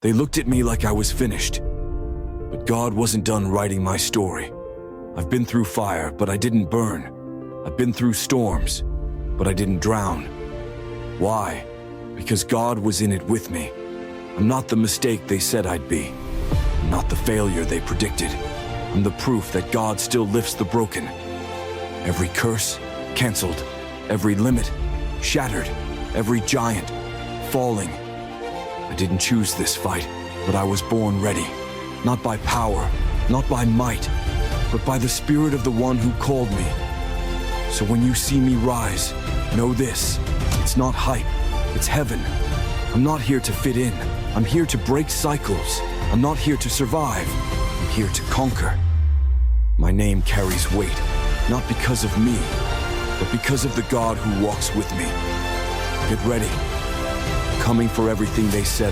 They looked at me like I was finished. But God wasn't done writing my story. I've been through fire, but I didn't burn. I've been through storms, but I didn't drown. Why? Because God was in it with me. I'm not the mistake they said I'd be. I'm not the failure they predicted. I'm the proof that God still lifts the broken. Every curse, canceled. Every limit, shattered. Every giant, falling. I didn't choose this fight, but I was born ready. Not by power, not by might, but by the Spirit of the one who called me. So when you see me rise, know this: it's not hype, it's heaven. I'm not here to fit in. I'm here to break cycles. I'm not here to survive. I'm here to conquer. My name carries weight, not because of me, but because of the God who walks with me. Get ready. I'm coming for everything they said I